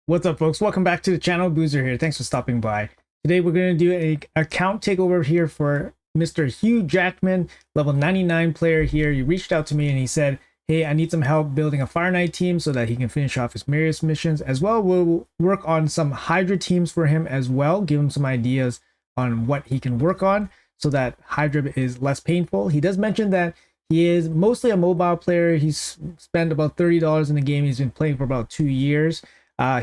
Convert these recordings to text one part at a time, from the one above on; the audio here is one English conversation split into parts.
What's up, folks? Welcome back to the channel. Boozer here. Thanks for stopping by. Today we're going to do a account takeover here for Mr. Hugh Jackman, level 99 player here. He reached out to me and he said, hey, I need some help building a Fire Knight team so that he can finish off his Marius missions. As well, we'll work on some Hydra teams for him as well, give him some ideas on what he can work on so that Hydra is less painful. He does mention that he is mostly a mobile player. He's spent about $30 in the game. He's been playing for about 2 years.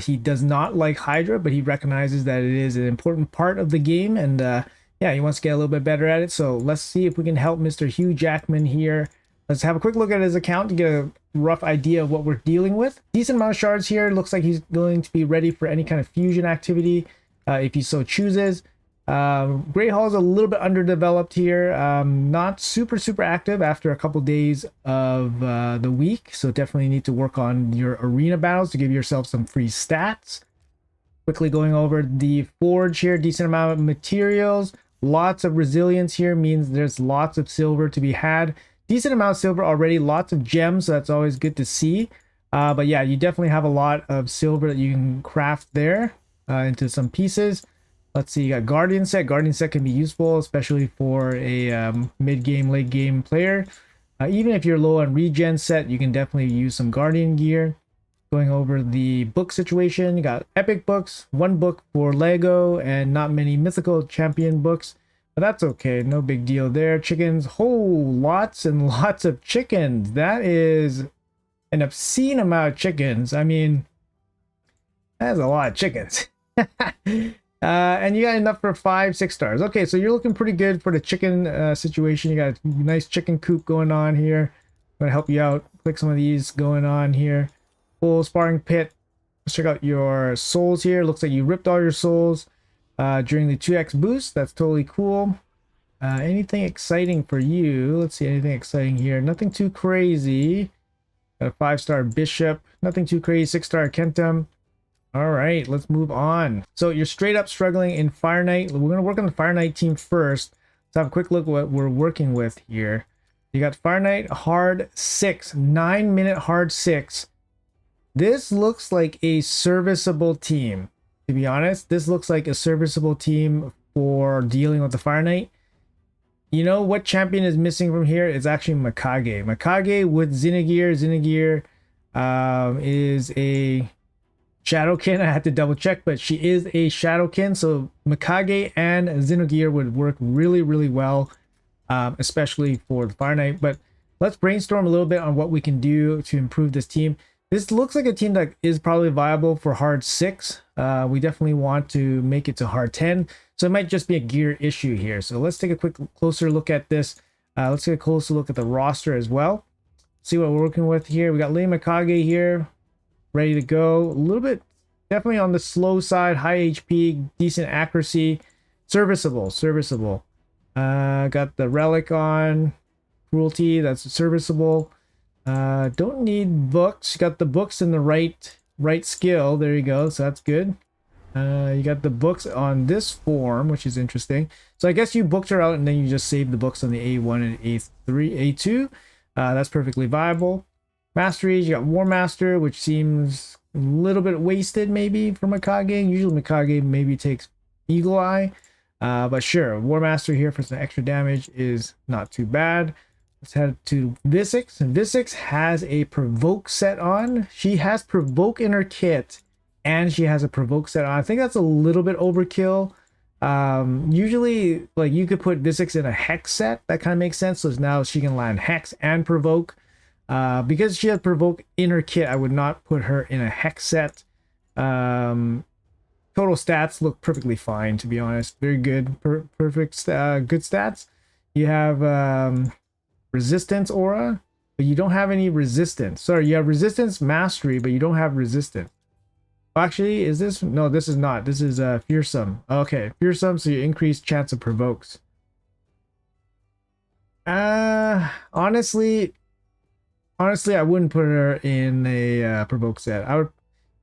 He does not like Hydra, but he recognizes that it is an important part of the game, and yeah, he wants to get a little bit better at it. So let's see if we can help Mr. Hugh Jackman here. Let's have a quick look at his account to get a rough idea of what we're dealing with. Decent amount of shards here. Looks like he's going to be ready for any kind of fusion activity if he so chooses. Great Hall is a little bit underdeveloped here, not super active after a couple days of the week, so definitely need to work on your arena battles to give yourself some free stats. Quickly going over the forge here, decent amount of materials, lots of resilience here, means there's lots of silver to be had. Decent amount of silver already, lots of gems, so that's always good to see. But yeah, you definitely have a lot of silver that you can craft there into some pieces. Let's see, you got Guardian set. Guardian set can be useful, especially for a mid-game, late-game player. Even if you're low on regen set, you can definitely use some Guardian gear. Going over the book situation, you got epic books, one book for Lego, and not many mythical champion books. But that's okay, no big deal there. Chickens, lots and lots of chickens. That is an obscene amount of chickens. I mean, that's a lot of chickens. And you got enough for 5-6 stars. Okay, so you're looking pretty good for the chicken situation. You got a nice chicken coop going on here. I'm gonna help you out. Click some of these going on here. Full sparring pit. Let's check out your souls here. Looks like you ripped all your souls during the 2x boost. That's totally cool. Anything exciting for you? Let's see, anything exciting here. Nothing too crazy. Got a 5-star bishop. Nothing too crazy. 6-star Kentum. All right, let's move on. So you're straight up struggling in Fire Knight. We're going to work on the Fire Knight team first. Let's have a quick look at what we're working with here. You got Fire Knight hard 6, 9-minute hard 6. This looks like a serviceable team. To be honest, this looks like a serviceable team for dealing with the Fire Knight. You know what champion is missing from here? It's actually Mikage. Mikage with Zinagir. Zinagir is a Shadowkin. I had to double check, but she is a Shadowkin, so Mikage and Zinagir would work really well, especially for the Fire Knight. But let's brainstorm a little bit on what we can do to improve this team. This looks like a team that is probably viable for hard 6. We definitely want to make it to hard 10, so it might just be a gear issue here. So let's take a quick closer look at this. Let's take a closer look at the roster as well. See what we're working with here. We got Lei Mikage here, ready to go. A little bit definitely on the slow side, high HP, decent accuracy, serviceable. Got the relic on, cruelty, that's serviceable. Don't need books. Got the books in the right skill. There you go, so that's good. You got the books on this form, which is interesting. So I guess you booked her out and then you just saved the books on the A1 and A3, A2. That's perfectly viable. Masteries, you got War Master, which seems a little bit wasted maybe for Mikage. Usually Mikage maybe takes Eagle Eye, but sure, War Master here for some extra damage is not too bad. Let's head to Visix. Visix has a Provoke set on. She has Provoke in her kit, and she has a Provoke set on. I think that's a little bit overkill. Usually, like, you could put Visix in a Hex set. That kind of makes sense. So now she can land Hex and Provoke. Because she has Provoke in her kit, I would not put her in a Hex set. Total stats look perfectly fine, to be honest. Very good. Perfect. Good stats. You have resistance aura, but you don't have any resistance. Sorry, you have resistance mastery, but you don't have resistance. Actually, is this? No, this is not. This is fearsome. Okay, fearsome, so you increase chance of provokes. Honestly, I wouldn't put her in a provoke set. I would,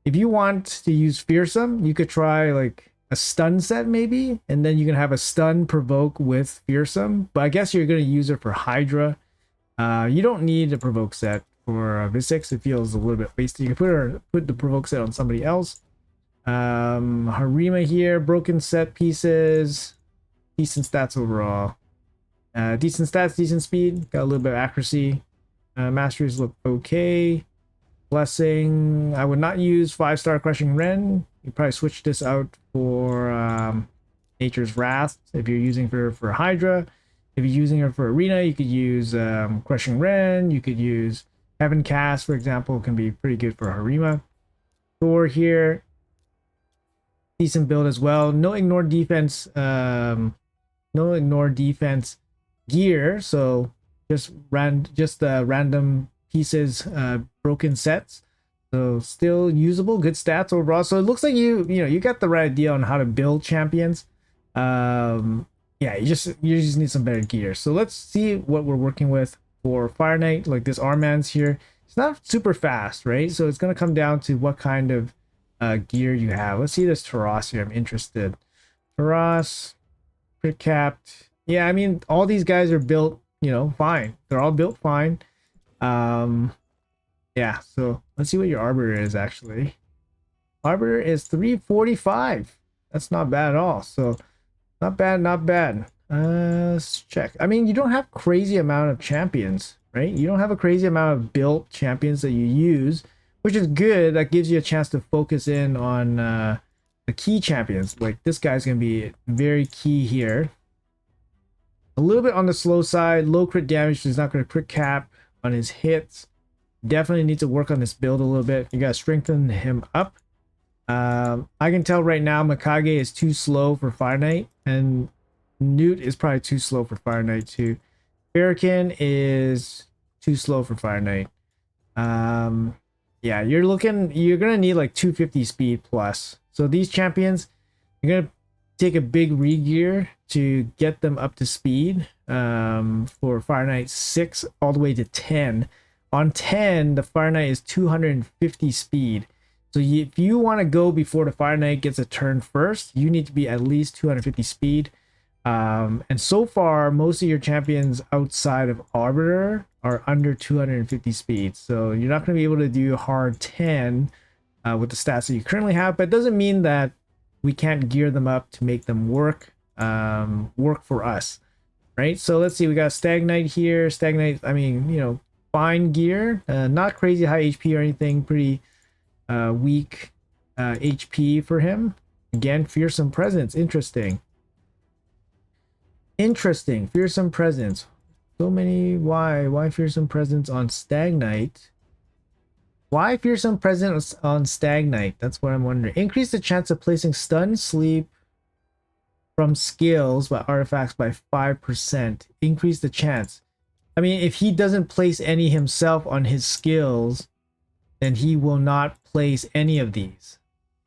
if you want to use fearsome, you could try like a stun set maybe, and then you can have a stun provoke with fearsome. But I guess you're going to use it for Hydra. You don't need a provoke set for Visix. It feels a little bit wasted. You can put the provoke set on somebody else. Harima here, broken set pieces, decent stats overall. Decent stats, decent speed, got a little bit of accuracy. Masteries look okay. Blessing, I would not use 5-star Crushing Ren. You probably switch this out for Nature's Wrath if you're using for Hydra. If you're using it for Arena, you could use Crushing Ren. You could use Heaven Cast, for example, can be pretty good for Harima. Thor here, decent build as well. No ignore defense. No ignore defense gear. So just random pieces, broken sets. So still usable, good stats overall. So it looks like you got the right idea on how to build champions. Yeah, you just need some better gear. So let's see what we're working with for Fire Knight. Like this Arman's here, it's not super fast, right? So it's gonna come down to what kind of gear you have. Let's see this Taras here. I'm interested. Taras, crit capped. Yeah, I mean all these guys are built, fine. They're all built fine. Yeah, so let's see what your Arbiter is actually. Arbiter is 345. That's not bad at all. So not bad, not bad. Let's check. I mean, you don't have crazy amount of champions, right? You don't have a crazy amount of built champions that you use, which is good. That gives you a chance to focus in on the key champions. Like this guy's gonna be very key here. A little bit on the slow side, low crit damage, so he's not gonna crit cap on his hits. Definitely need to work on this build a little bit. You gotta strengthen him up. I can tell right now Mikage is too slow for Fire Knight, and Newt is probably too slow for Fire Knight too. Barrakin is too slow for Fire Knight. Yeah, you're gonna need like 250 speed plus. So these champions, you're gonna take a big regear to get them up to speed. For Fire Knight 6 all the way to 10. On 10, the Fire Knight is 250 speed. So if you want to go before the Fire Knight gets a turn first, you need to be at least 250 speed. And so far, most of your champions outside of Arbiter are under 250 speed. So you're not going to be able to do hard 10 with the stats that you currently have. But it doesn't mean that we can't gear them up to make them work for us, right? So let's see. We got Stag Knight here. Stag Knight, I mean, fine gear, not crazy high HP or anything, pretty weak HP for him. Again, Fearsome Presence, interesting, Fearsome Presence. So many, why Fearsome Presence on Stag Knight? Why Fearsome Presence on Stag Knight? That's what I'm wondering. Increase the chance of placing stun, sleep from skills by artifacts by 5%. Increase the chance. I mean, if he doesn't place any himself on his skills, then he will not place any of these.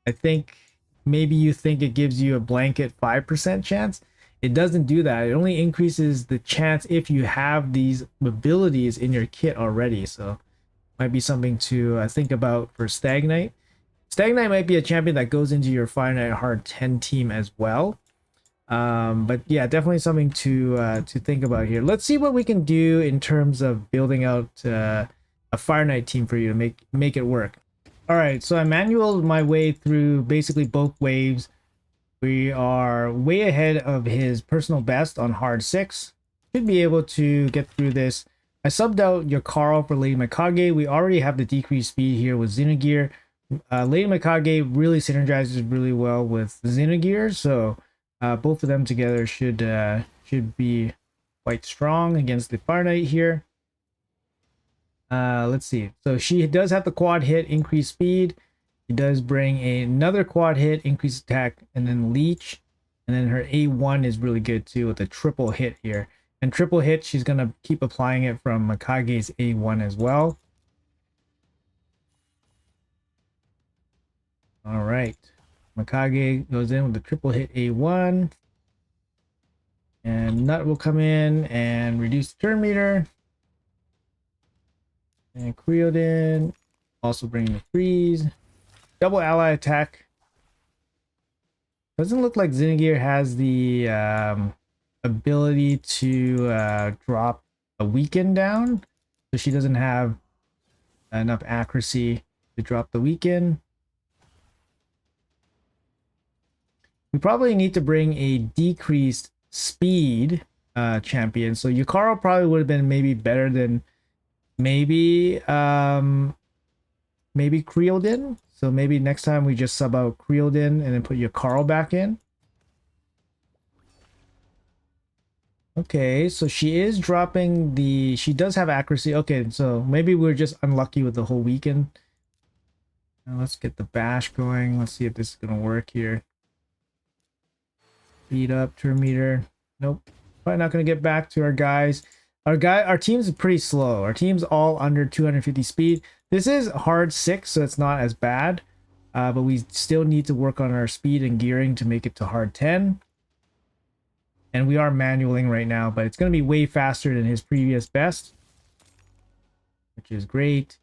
I think maybe you think it gives you a blanket 5% chance. It doesn't do that. It only increases the chance if you have these abilities in your kit already. So might be something to think about for Stag Knight. Stag Knight might be a champion that goes into your Fire Knight Hard 10 team as well. But yeah, definitely something to think about here. Let's see what we can do in terms of building out a Fire Knight team for you to make it work. All right, so I manualed my way through basically both waves. We are way ahead of his personal best on hard 6. Should be able to get through this. I subbed out your Carl for Lady Mikage. We already have the decreased speed here with Xenogear. Lady Mikage really synergizes really well with Xenogear, so both of them together should be quite strong against the Fire Knight here. Let's see. So she does have the quad hit, increased speed. She does bring another quad hit, increased attack, and then leech. And then her A1 is really good too with a triple hit here. And triple hit, she's going to keep applying it from Mikage's A1 as well. All right. Mikage goes in with the triple hit A1. And Nut will come in and reduce the turn meter. And Creodin also bringing the freeze. Double ally attack. Doesn't look like Xenogear has the ability to drop a weaken down. So she doesn't have enough accuracy to drop the weaken. We probably need to bring a decreased speed champion. So Yukaro probably would have been maybe better than maybe maybe Creoldin. So maybe next time we just sub out Creoldin and then put Yukaro back in. Okay, so she is dropping the... She does have accuracy. Okay, so maybe we're just unlucky with the whole weekend. Now let's get the bash going. Let's see if this is going to work here. Speed up, turn meter. Nope. Probably not going to get back to our guys. Our team's pretty slow. Our team's all under 250 speed. This is hard 6, so it's not as bad. But we still need to work on our speed and gearing to make it to hard 10. And we are manualing right now, but it's going to be way faster than his previous best, which is great.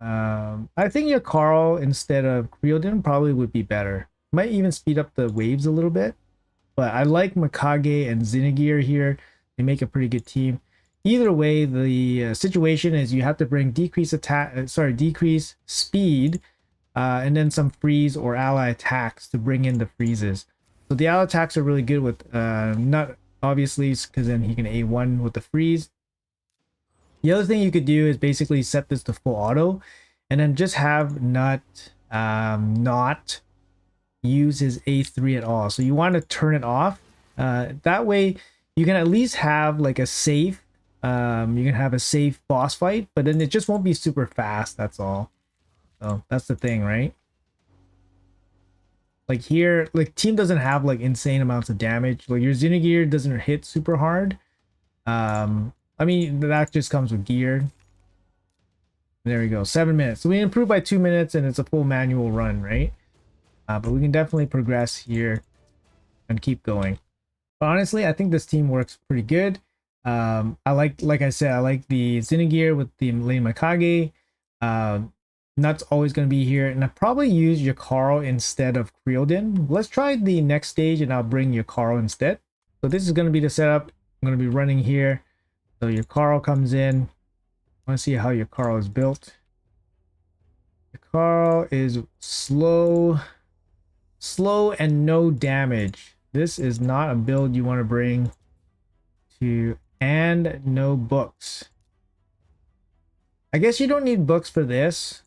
I think Yukaro instead of Creoldin probably would be better. Might even speed up the waves a little bit. But I like Mikage and Zinagir here. They make a pretty good team. Either way, the situation is you have to bring decrease speed, and then some freeze or ally attacks to bring in the freezes. So the ally attacks are really good with Nut, obviously, because then he can A1 with the freeze. The other thing you could do is basically set this to full auto, and then just have Nut not use his A3 at all. So you want to turn it off. That way you can at least have like a safe, you can have a safe boss fight, but then it just won't be super fast, that's all. So that's the thing, right? Like here, like team doesn't have like insane amounts of damage. Like your Zinagir doesn't hit super hard. I mean, that just comes with gear. There we go, 7 minutes. So we improved by 2 minutes and it's a full manual run, right? But we can definitely progress here and keep going. But honestly, I think this team works pretty good. I like I said, I like the Zinagir with the Lane Mikage. Nut's always going to be here. And I probably use Yukaro instead of Creoldin. Let's try the next stage and I'll bring Yukaro instead. So this is going to be the setup. I'm going to be running here. So Yukaro comes in. I want to see how Yukaro is built. Yukaro is slow and no damage. This is not a build you want to bring to, and no books. I guess you don't need books for this,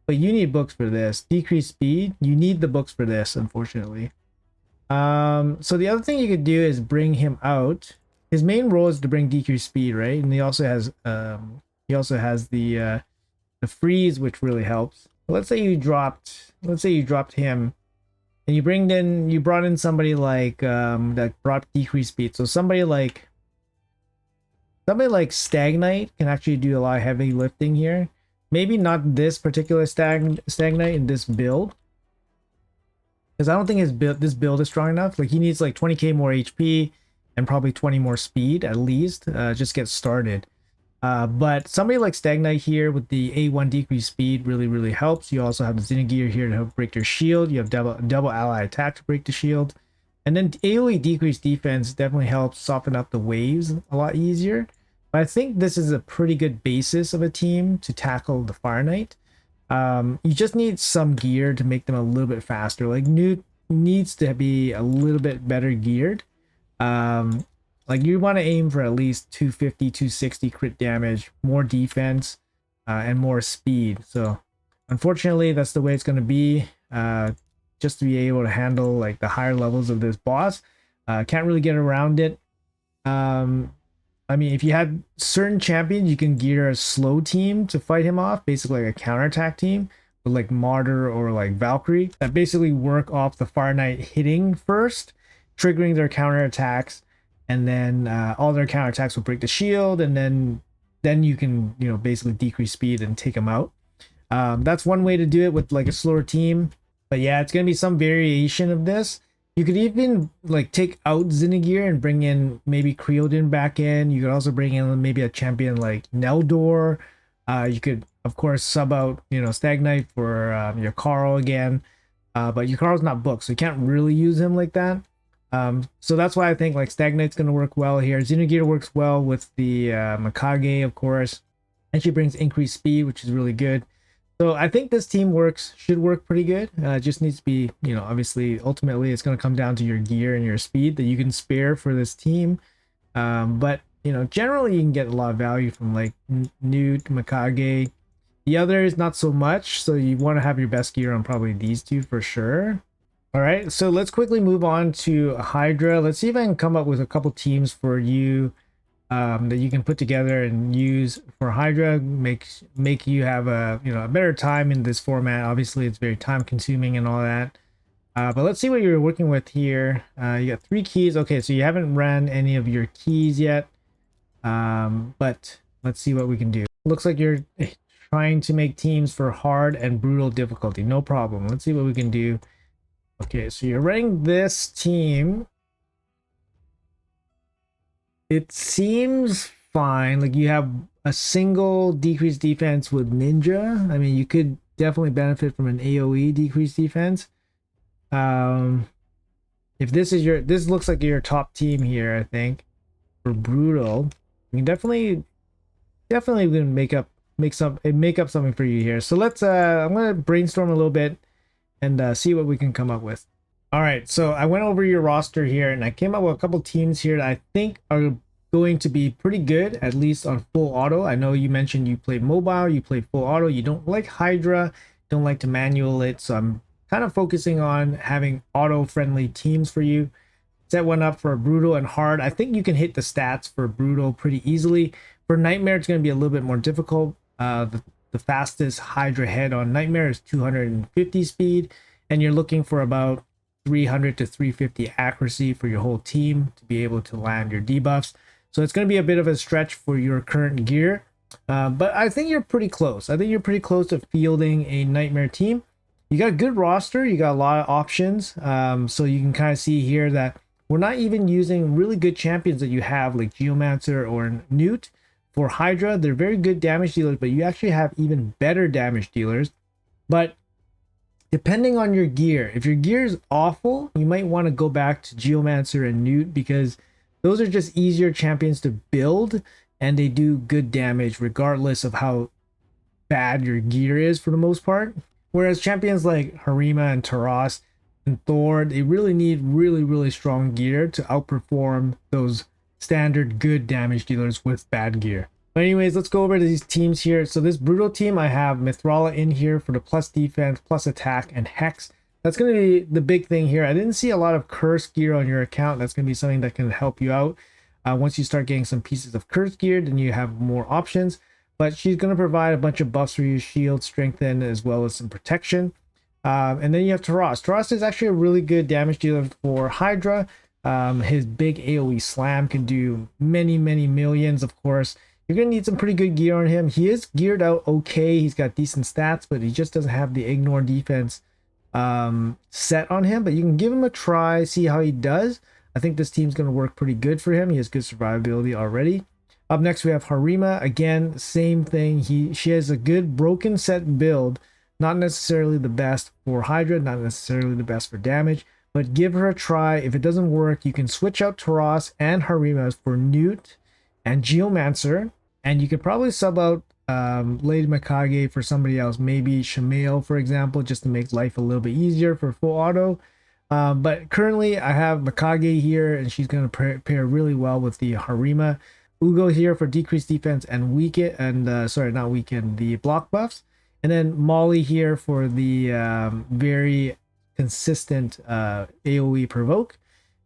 but you need books for this. Decreased speed, you need the books for this, unfortunately. So the other thing you could do is bring him out. His main role is to bring decreased speed, right? And he also has the freeze, which really helps. But let's say you dropped him. And you brought in somebody like that brought decreased speed. So somebody like Stagnite can actually do a lot of heavy lifting here. Maybe not this particular Stagnite in this build, because I don't think this build is strong enough. Like he needs like 20k more HP and probably 20 more speed at least. Just get started. But somebody like Stagnite here with the A1 decreased speed really helps. You also have the Zinagir here to help break your shield. You have double ally attack to break the shield. And then AoE decreased defense definitely helps soften up the waves a lot easier. But I think this is a pretty good basis of a team to tackle the Fire Knight. You just need some gear to make them a little bit faster. Like Newt needs to be a little bit better geared. Like you want to aim for at least 250, 260 crit damage, more defense, and more speed. So unfortunately, that's the way it's going to be, just to be able to handle like the higher levels of this boss. Can't really get around it. I mean, if you had certain champions, you can gear a slow team to fight him off, basically like a counterattack team, with like Martyr or like Valkyrie, that basically work off the Fire Knight hitting first, triggering their counterattacks. And then all their counterattacks will break the shield, and then you can, you know, basically decrease speed and take them out. That's one way to do it with like a slower team. But yeah, it's gonna be some variation of this. You could even like take out Zinagir and bring in maybe Creoldin back in. You could also bring in maybe a champion like Neldor. You could of course sub out, you know, Stagnite for Yukaro again. But Yukaro's not booked, so you can't really use him like that. So that's why I think like Stagnite's going to work well here. Zinagir works well with the Mikage, of course, and she brings increased speed, which is really good. So I think this team should work pretty good. It just needs to be, obviously, ultimately, it's going to come down to your gear and your speed that you can spare for this team. But generally, you can get a lot of value from like Newt, Mikage. The others, not so much. So you want to have your best gear on probably these two for sure. All right, so let's quickly move on to Hydra. Let's see if I can come up with a couple teams for you that you can put together and use for Hydra. Make you have a better time in this format. Obviously, it's very time consuming and all that. But let's see what you're working with here. You got 3 keys. Okay, so you haven't ran any of your keys yet. But let's see what we can do. Looks like you're trying to make teams for hard and brutal difficulty. No problem. Let's see what we can do. Okay, so you're running this team. It seems fine. Like you have a single decreased defense with Ninja. I mean, you could definitely benefit from an AoE decreased defense. If this looks like your top team here, I think, for brutal. You can definitely gonna make up something for you here. So let's I'm gonna brainstorm a little bit and see what we can come up with. All right, so I went over your roster here and I came up with a couple teams here that I think are going to be pretty good, at least on full auto. I know you mentioned you play mobile, you play full auto, you don't like Hydra, don't like to manual it, so I'm kind of focusing on having auto-friendly teams for you. Set one up for brutal and hard. I think you can hit the stats for brutal pretty easily. For nightmare, it's going to be a little bit more difficult. The fastest Hydra head on nightmare is 250 speed, and you're looking for about 300 to 350 accuracy for your whole team to be able to land your debuffs. So it's going to be a bit of a stretch for your current gear, but I think you're pretty close. I think you're pretty close to fielding a nightmare team. You got a good roster. You got a lot of options. So you can kind of see here that we're not even using really good champions that you have like Geomancer or Newt for Hydra. They're very good damage dealers, but you actually have even better damage dealers. But depending on your gear, if your gear is awful, you might want to go back to Geomancer and Newt because those are just easier champions to build and they do good damage regardless of how bad your gear is for the most part. Whereas champions like Harima and Taras and Thor, they really need really strong gear to outperform those standard good damage dealers with bad gear. But anyways, let's go over to these teams here. So this brutal team, I have Mithrala in here for the plus defense, plus attack, and hex. That's going to be the big thing here. I didn't see a lot of curse gear on your account. That's going to be something that can help you out. Once you start getting some pieces of curse gear, then you have more options. But she's going to provide a bunch of buffs for you, shield, strengthen, as well as some protection. And then you have Taras. Taras is actually a really good damage dealer for Hydra. His big AoE slam can do many millions, of course. You're going to need some pretty good gear on him. He is geared out okay. He's got decent stats, but he just doesn't have the ignore defense set on him. But you can give him a try, see how he does. I think this team's going to work pretty good for him. He has good survivability already. Up next, we have Harima. Again, same thing. She has a good broken set build. Not necessarily the best for Hydra, not necessarily the best for damage, but give her a try. If it doesn't work, you can switch out Taras and Harima for Newt and Geomancer, and you could probably sub out Lady Mikage for somebody else, maybe Shamail, for example, just to make life a little bit easier for full auto. But currently, I have Mikage here, and she's going to pair really well with the Harima. Ugo here for decreased defense and weaken, and sorry, not weaken, the block buffs. And then Molly here for the very consistent AoE provoke.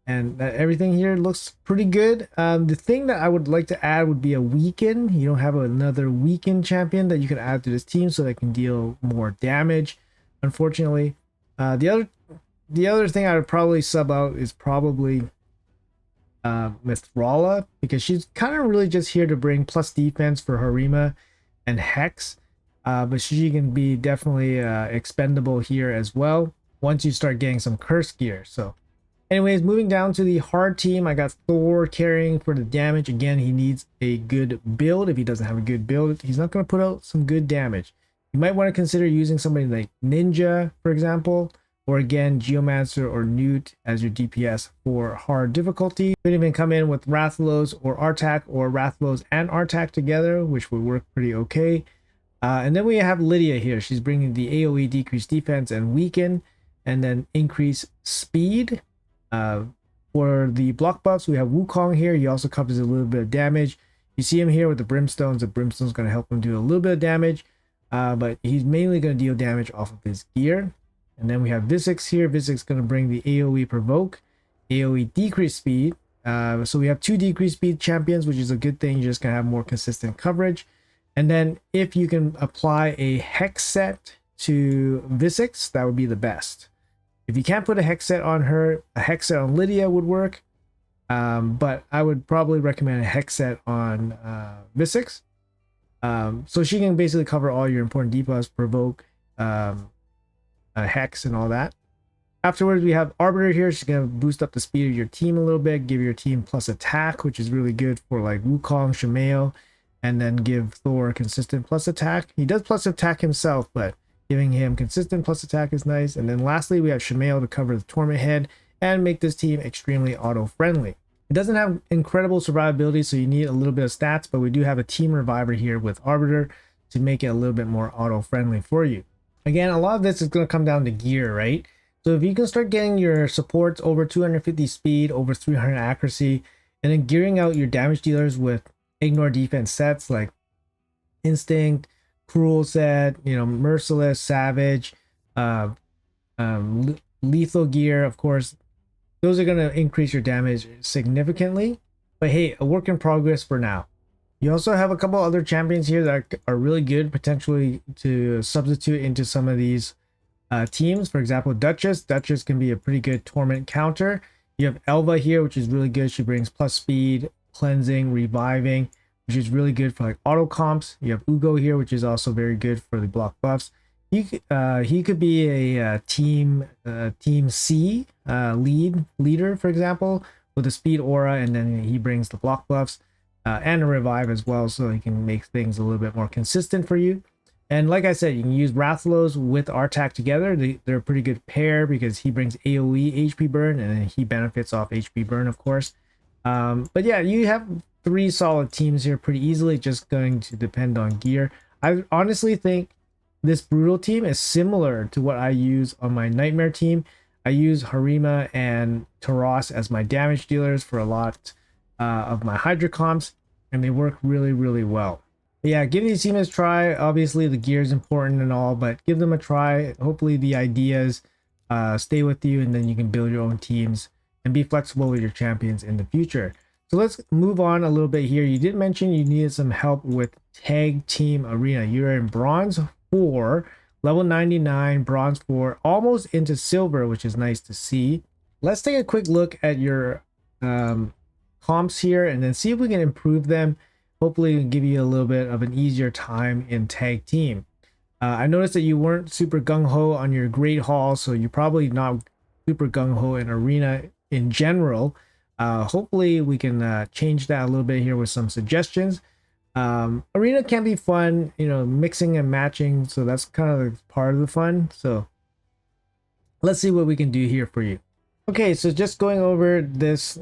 And everything here looks pretty good. The thing that I would like to add would be a weaken. You don't have another weaken champion that you can add to this team so they can deal more damage, unfortunately. The other thing I would probably sub out is probably Mithrala, because she's kind of really just here to bring plus defense for Harima and Hex. But she can be definitely expendable here as well once you start getting some curse gear. So anyways, moving down to the hard team, I got Thor carrying for the damage. Again, he needs a good build. If he doesn't have a good build, he's not going to put out some good damage. You might want to consider using somebody like Ninja, for example, or again, Geomancer or Newt as your DPS for hard difficulty. You could even come in with Rathalos or Artak, or Rathalos and Artak together, which would work pretty okay. And then we have Lydia here. She's bringing the AoE decrease defense and weaken, and then increase speed. For the block buffs, we have Wukong here. He also covers a little bit of damage. You see him here with the brimstones. The brimstone's going to help him do a little bit of damage, but he's mainly going to deal damage off of his gear. And then we have Visix here. Visix going to bring the AoE provoke, AoE decrease speed. So we have 2 decrease speed champions, which is a good thing. You're just going to have more consistent coverage. And then if you can apply a hex set to Visix, that would be the best. If you can't put a hex set on her, a hex set on Lydia would work. But I would probably recommend a hex set on Visix. So she can basically cover all your important debuffs, provoke, a hex, and all that. Afterwards, we have Arbiter here. She's going to boost up the speed of your team a little bit, give your team plus attack, which is really good for like Wukong, Shemeo, and then give Thor consistent plus attack. He does plus attack himself, but giving him consistent plus attack is nice. And then lastly, we have Shemeo to cover the Torment Head and make this team extremely auto-friendly. It doesn't have incredible survivability, so you need a little bit of stats, but we do have a team reviver here with Arbiter to make it a little bit more auto-friendly for you. Again, a lot of this is going to come down to gear, right? So if you can start getting your supports over 250 speed, over 300 accuracy, and then gearing out your damage dealers with ignore defense sets like Instinct, Cruel set, you know, Merciless, Savage, Lethal gear, of course, those are going to increase your damage significantly. But hey, a work in progress for now. You also have a couple other champions here that are really good potentially to substitute into some of these teams. For example, Duchess. Duchess can be a pretty good torment counter. You have Elva here, which is really good. She brings plus speed, cleansing, reviving, which is really good for like auto comps. You have Ugo here, which is also very good for the block buffs. He could be a team C leader, for example, with a speed aura, and then he brings the block buffs and a revive as well, so he can make things a little bit more consistent for you. And like I said, you can use Rathalos with Artak together. They're a pretty good pair because he brings AoE HP burn, and he benefits off HP burn, of course. But yeah, you have 3 solid teams here pretty easily, just going to depend on gear. I honestly think this Brutal team is similar to what I use on my Nightmare team. I use Harima and Taras as my damage dealers for a lot of my Hydra comps, and they work really, really well. But yeah, give these teams a try. Obviously, the gear is important and all, but give them a try. Hopefully, the ideas stay with you, and then you can build your own teams and be flexible with your champions in the future. So let's move on a little bit here. You did mention you needed some help with Tag Team Arena. You're in Bronze 4, level 99, Bronze 4, almost into Silver, which is nice to see. Let's take a quick look at your comps here and then see if we can improve them. Hopefully give you a little bit of an easier time in tag team. I noticed that you weren't super gung-ho on your Great Hall, so you're probably not super gung-ho in Arena in general. Hopefully we can change that a little bit here with some suggestions. Arena can be fun, you know, mixing and matching, so that's kind of part of the fun. So let's see what we can do here for you. Okay, so just going over this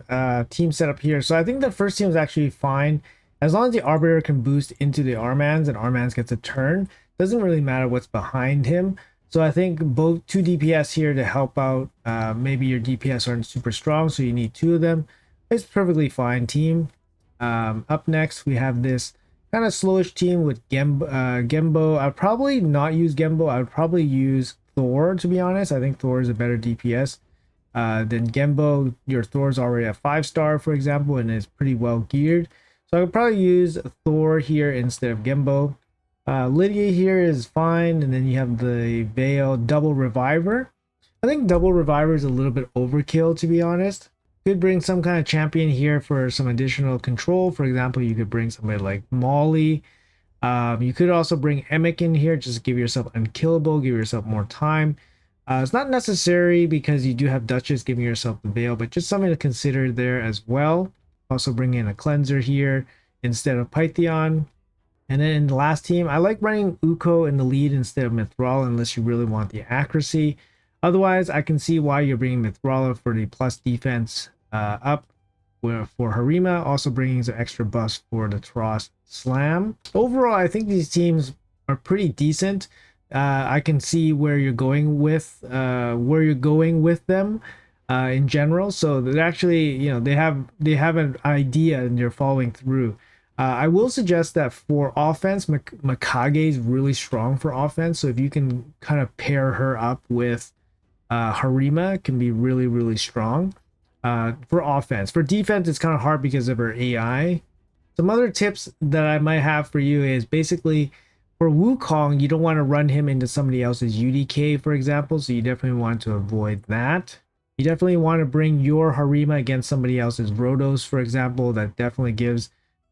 team setup here. So I think the first team is actually fine. As long as the Arbiter can boost into the Armans and Armans gets a turn, doesn't really matter what's behind him. So I think both 2 DPS here to help out. Maybe your DPS aren't super strong, so you need 2 of them. It's perfectly fine team. Up next, we have this kind of slowish team with Gembo. I'd probably not use Gembo. I would probably use Thor, to be honest. I think Thor is a better DPS than Gembo. Your Thor's already a 5-star, for example, and is pretty well geared. So I would probably use Thor here instead of Gembo. Lydia here is fine, and then you have the Veil Double Reviver. I think Double Reviver is a little bit overkill, to be honest. Could bring some kind of champion here for some additional control. For example, you could bring somebody like Molly. You could also bring Emic in here, just give yourself unkillable, give yourself more time. It's not necessary because you do have Duchess giving yourself the Veil, but just something to consider there as well. Also bring in a cleanser here instead of Pythion. And then in the last team, I like running Uko in the lead instead of Mithrala unless you really want the accuracy. Otherwise, I can see why you're bringing Mithrala for the plus defense up. Where for Harima, also bringing some extra buffs for the Tross Slam. Overall, I think these teams are pretty decent. I can see where you're going with them in general. So they're actually, you know, they have an idea and they're following through. I will suggest that for offense, Mikage is really strong for offense. So if you can kind of pair her up with Harima, it can be really, really strong for offense. For defense, it's kind of hard because of her AI. Some other tips that I might have for you is basically for Wukong, you don't want to run him into somebody else's UDK, for example. So you definitely want to avoid that. You definitely want to bring your Harima against somebody else's Rotos, for example. That definitely gives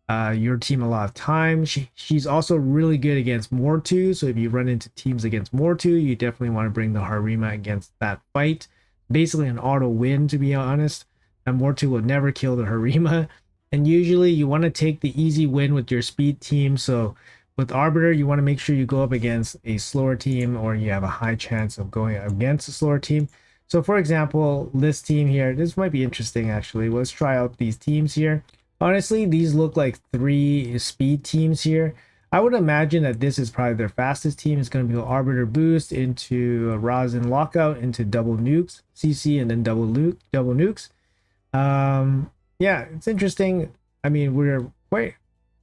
your team a lot of time. She's also really good against Mortu. So if you run into teams against Mortu, you definitely want to bring the Harima against that fight. Basically an auto win, to be honest. And Mortu will never kill the Harima. And usually you want to take the easy win with your speed team. So with Arbiter, you want to make sure you go up against a slower team, or you have a high chance of going against a slower team. So for example, this team here, this might be interesting actually. Let's try out these teams here. Honestly, these look like 3 speed teams here. I would imagine that this is probably their fastest team. It's going to be Arbiter Boost into Rosin Lockout into double nukes, CC, and then double nukes. Yeah, it's interesting. I mean, we're quite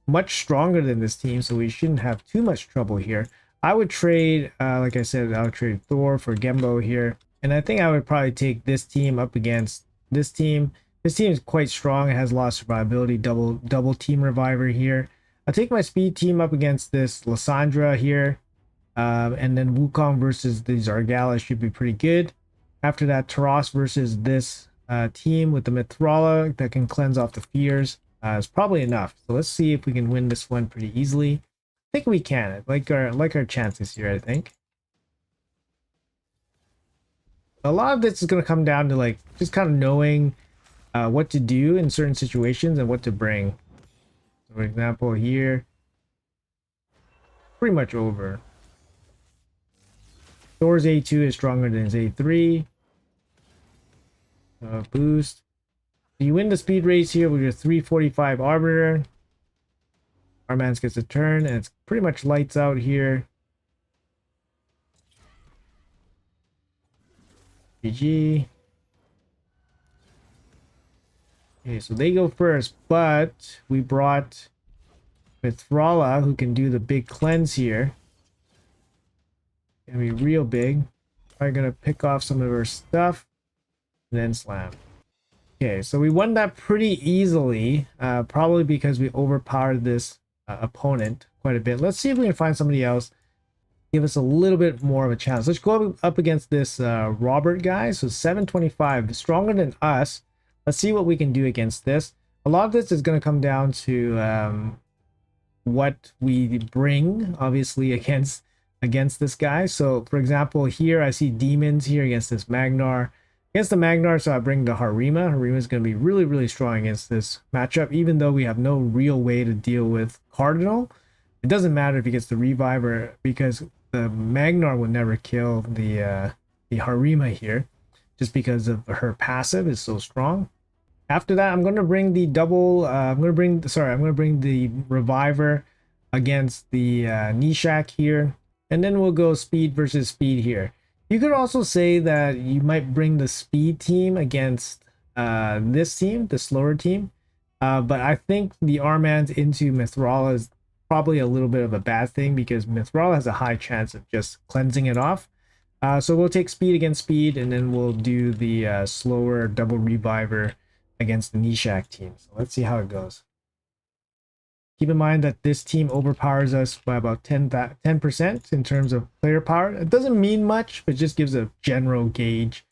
much stronger than this team, so we shouldn't have too much trouble here. I would trade, like I said, I would trade Thor for Gembo here. And I think I would probably take this team up against this team. This team is quite strong. It has a lot of survivability, double team reviver here. I'll take my speed team up against this Lysandra here. And then Wukong versus the Zargala should be pretty good. After that, Taras versus this team with the Mithrala that can cleanse off the fears is probably enough. So let's see if we can win this one pretty easily. I think we can. Like our chances here, I think. A lot of this is going to come down to like just kind of knowing what to do in certain situations and what to bring. So for example, here, pretty much over. Thor's A2 is stronger than his A3. Boost. So you win the speed race here with your 345 Arbiter. Armans gets a turn, and it's pretty much lights out here. GG. Okay, so they go first, but we brought Mithrala, who can do the big cleanse here. Gonna be real big. Probably gonna pick off some of her stuff, and then slam. Okay, so we won that pretty easily, probably because we overpowered this opponent quite a bit. Let's see if we can find somebody else, give us a little bit more of a chance. Let's go up against this Robert guy. So 725, stronger than us. Let's see what we can do against this. A lot of this is going to come down to what we bring, obviously, against this guy. So for example, here I see demons here against this Magnar. Against the Magnar, so I bring the Harima. Harima is going to be really, really strong against this matchup, even though we have no real way to deal with Cardinal. It doesn't matter if he gets the Reviver, because the Magnar will never kill the Harima here, just because of her passive is so strong. After that, I'm going to bring the double. I'm going to bring the Reviver against the Nishak here, and then we'll go speed versus speed here. You could also say that you might bring the speed team against this team, the slower team. But I think the Armans into Mithrala is probably a little bit of a bad thing, because Mithrala has a high chance of just cleansing it off. So we'll take speed against speed, and then we'll do the slower double reviver against the Nishak team. So let's see how it goes. Keep in mind that this team overpowers us by about 10% in terms of player power. It doesn't mean much, but just gives a general gauge.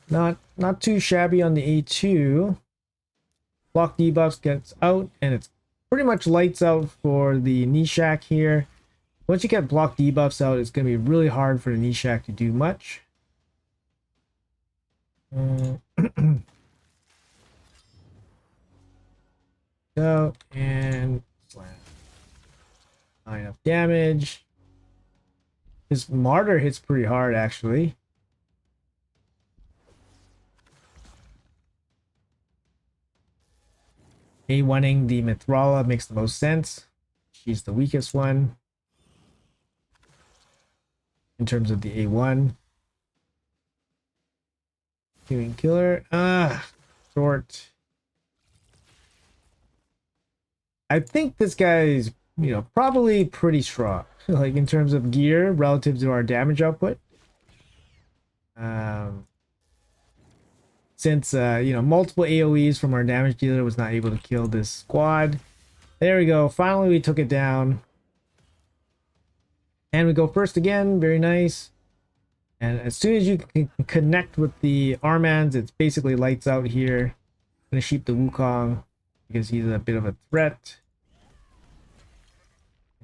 Not too shabby on the A2. Block debuffs gets out, and it's pretty much lights out for the Nishak here. Once you get block debuffs out, it's going to be really hard for the Nishak to do much. Go and slam. Not enough damage. This Martyr hits pretty hard, actually. A1ing the Mithrala makes the most sense. She's the weakest one in terms of the A1. Human killer. Short. I think this guy is, probably pretty strong. Like in terms of gear relative to our damage output. Since multiple AoEs from our damage dealer was not able to kill this squad. There we go. Finally, we took it down. And we go first again. Very nice. And as soon as you can connect with the Armans, it's basically lights out here. I'm gonna sheep the Wukong because he's a bit of a threat.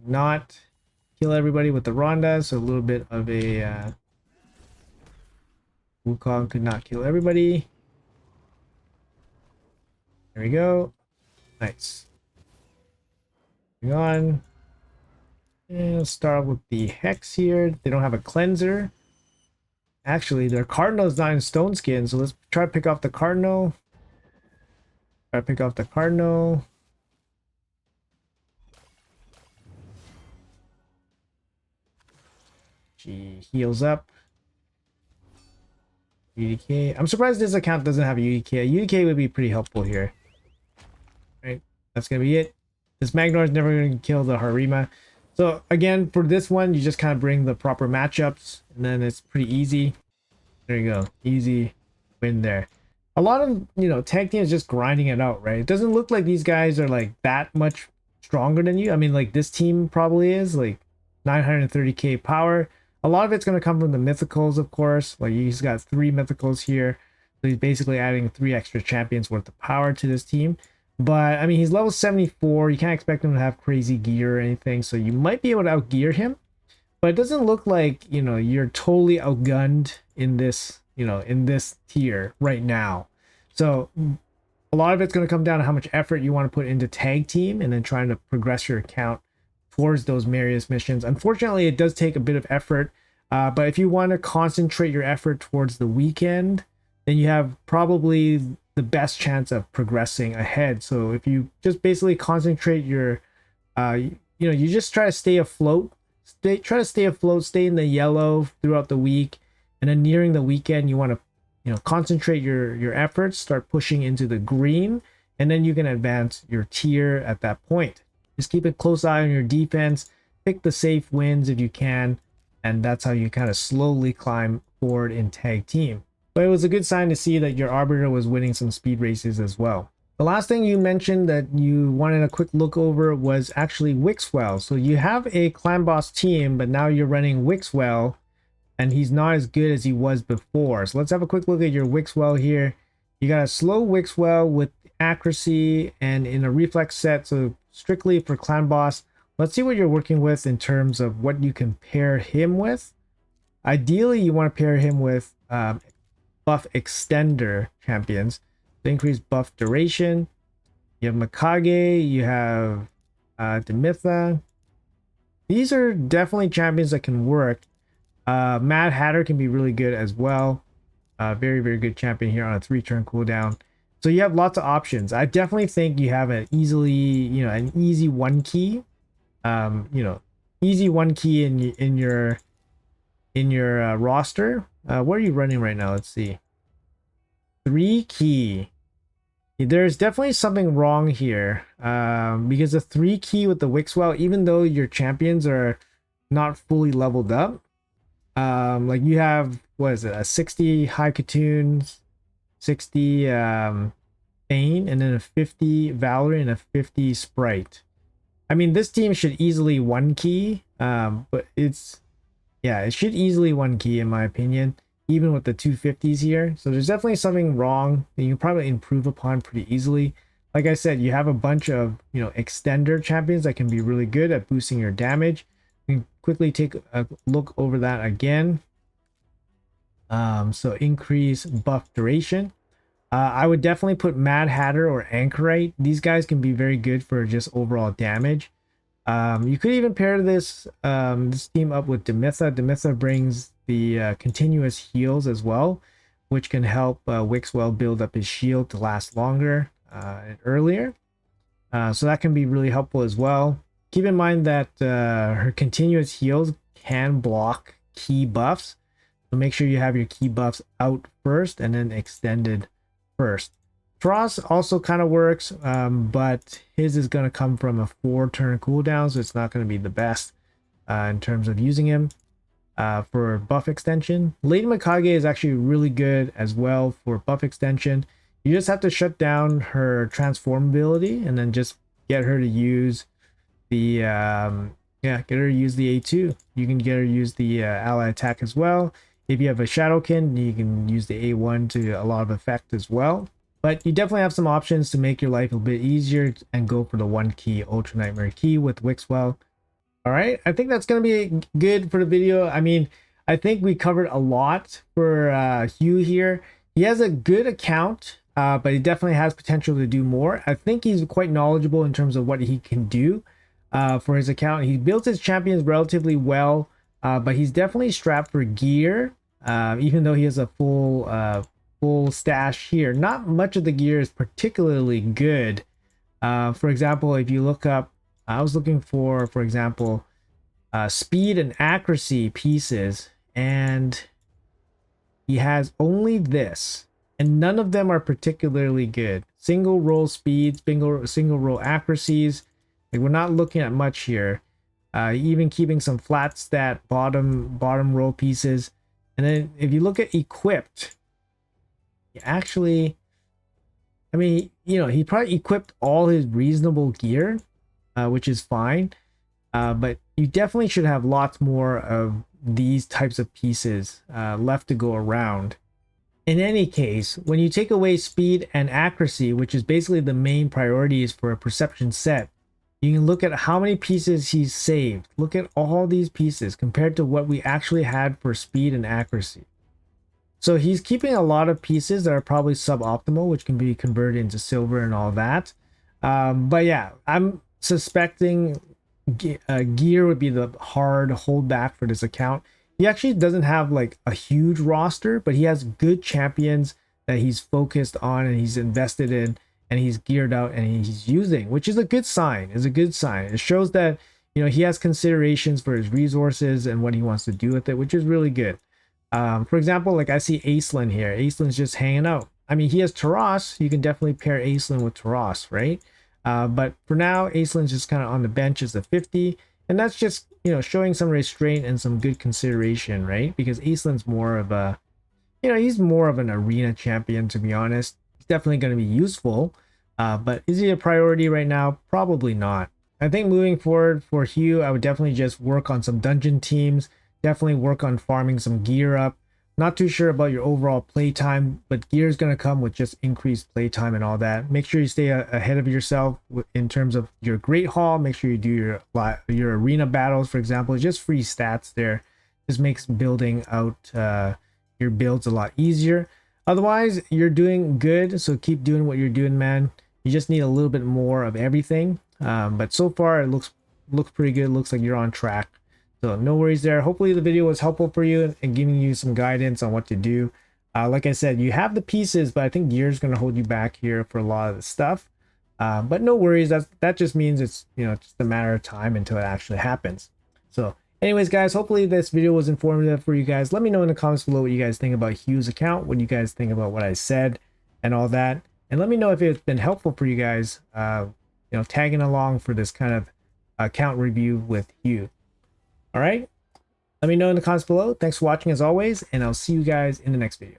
Not kill everybody with the Ronda, so a little bit of a Wukong could not kill everybody. There we go. Nice. Moving on. And let's start with the Hex here. They don't have a cleanser. Actually, their Cardinal is not in Stone Skin, so let's try to pick off the Cardinal. Try to pick off the Cardinal. She heals up. UDK. I'm surprised this account doesn't have a UDK. UDK would be pretty helpful here. Right, that's gonna be it. This Magnar is never gonna kill the Harima. So again, for this one, you just kind of bring the proper matchups, and then it's pretty easy. There you go, easy win there. A lot of tag teams just grinding it out, right? It doesn't look like these guys are like that much stronger than you. I mean, like this team probably is like 930k power. A lot of it's going to come from the mythicals, of course. Like he's got 3 mythicals here, so he's basically adding 3 extra champions worth of power to this team. But I mean, he's level 74. You can't expect him to have crazy gear or anything, so you might be able to outgear him. But it doesn't look like you're totally outgunned in this in this tier right now. So a lot of it's going to come down to how much effort you want to put into tag team and then trying to progress your account towards those Marius missions. Unfortunately, it does take a bit of effort, but if you want to concentrate your effort towards the weekend, then you have probably the best chance of progressing ahead. So if you just basically concentrate your you just try to stay afloat, stay in the yellow throughout the week, and then nearing the weekend you want to concentrate your efforts, start pushing into the green, and then you can advance your tier at that point. Just keep a close eye on your defense, pick the safe wins if you can, and that's how you kind of slowly climb forward in tag team. But it was a good sign to see that your Arbiter was winning some speed races as well. The last thing you mentioned that you wanted a quick look over was actually Wixwell. So you have a clan boss team, but now you're running Wixwell, and he's not as good as he was before. So let's have a quick look at your Wixwell here. You got a slow Wixwell with accuracy and in a reflex set, so strictly for clan boss. Let's see what you're working with in terms of what you can pair him with. Ideally, you want to pair him with buff extender champions to increase buff duration. You have Mikage, you have Demitha. These are definitely champions that can work. Mad Hatter can be really good as well. Very, very good champion here on a 3-turn cooldown. So you have lots of options. I definitely think you have an easily, an easy 1 key. Easy 1 key in your roster. What are you running right now? Let's see. 3 key. There's definitely something wrong here. Because the 3 key with the Wixwell, even though your champions are not fully leveled up, like you have, what is it, a 60 High Katoons, 60 Bane, and then a 50 Valor and a 50 Sprite. I mean, this team should easily 1 key, but it should easily 1 key in my opinion, even with the 250s here. So there's definitely something wrong that you can probably improve upon pretty easily. Like I said, you have a bunch of extender champions that can be really good at boosting your damage. You can quickly take a look over that again. So increase buff duration. I would definitely put Mad Hatter or Anchorite. These guys can be very good for just overall damage. You could even pair this team up with Demitha. Demitha brings the continuous heals as well, which can help Wixwell build up his shield to last longer and earlier. So that can be really helpful as well. keep in mind that her continuous heals can block key buffs. So make sure you have your key buffs out first and then extended first. Tross also kind of works, but his is going to come from a 4-turn cooldown, so it's not going to be the best in terms of using him for buff extension. Lady Mikage is actually really good as well for buff extension. You just have to shut down her transformability and then just get her to use the get her to use the A2. You can get her to use the ally attack as well. If you have a Shadowkin, you can use the A1 to a lot of effect as well. But you definitely have some options to make your life a bit easier and go for the 1-key Ultra Nightmare key with Wixwell. All right, I think that's going to be good for the video. I mean, I think we covered a lot for Hugh here. He has a good account, but he definitely has potential to do more. I think he's quite knowledgeable in terms of what he can do for his account. He builds his champions relatively well, but he's definitely strapped for gear, even though he has a full stash here. Not much of the gear is particularly good. For example, if you look up, I was looking for example, speed and accuracy pieces, and he has only this, and none of them are particularly good. Single roll speeds, single roll accuracies. Like, we're not looking at much here. Even keeping some flat stat bottom row pieces. And then if you look at equipped, actually, I mean, you know, he probably equipped all his reasonable gear, which is fine, but you definitely should have lots more of these types of pieces left to go around. In any case, when you take away speed and accuracy, which is basically the main priorities for a perception set, you can look at how many pieces he's saved. Look at all these pieces compared to what we actually had for speed and accuracy. So he's keeping a lot of pieces that are probably suboptimal, which can be converted into silver and all that. But yeah, I'm suspecting gear would be the hard holdback for this account. He actually doesn't have like a huge roster, but he has good champions that he's focused on and he's invested in and he's geared out and he's using, which is a good sign. It's a good sign. It shows that, you know, he has considerations for his resources and what he wants to do with it, which is really good. For example, like I see Aislinn here. Aislinn's just hanging out. I mean, he has Taras. You can definitely pair Aislinn with Taras, right? But for now, Aislinn's just kind of on the bench as a 50. And that's just, you know, showing some restraint and some good consideration, right? Because Aislinn's more of a, you know, he's more of an arena champion, to be honest. He's definitely going to be useful. But is he a priority right now? Probably not. I think moving forward for Hugh, I would definitely just work on some dungeon teams. Definitely work on farming some gear up. Not too sure about your overall playtime, but gear is going to come with just increased playtime and all that. Make sure you stay ahead of yourself in terms of your Great Hall. Make sure you do your arena battles, for example. It's just free stats there. Just makes building out your builds a lot easier. Otherwise, you're doing good, so keep doing what you're doing, man. You just need a little bit more of everything. But so far, it looks pretty good. Looks like you're on track. So no worries there. Hopefully the video was helpful for you and giving you some guidance on what to do. Like I said, you have the pieces, but I think gear is going to hold you back here for a lot of the stuff. But no worries. That just means it's, you know, just a matter of time until it actually happens. So anyways, guys, hopefully this video was informative for you guys. Let me know in the comments below what you guys think about Hugh's account, what you guys think about what I said and all that. And let me know if it's been helpful for you guys, you know, tagging along for this kind of account review with Hugh. All right, let me know in the comments below. Thanks for watching as always, and I'll see you guys in the next video.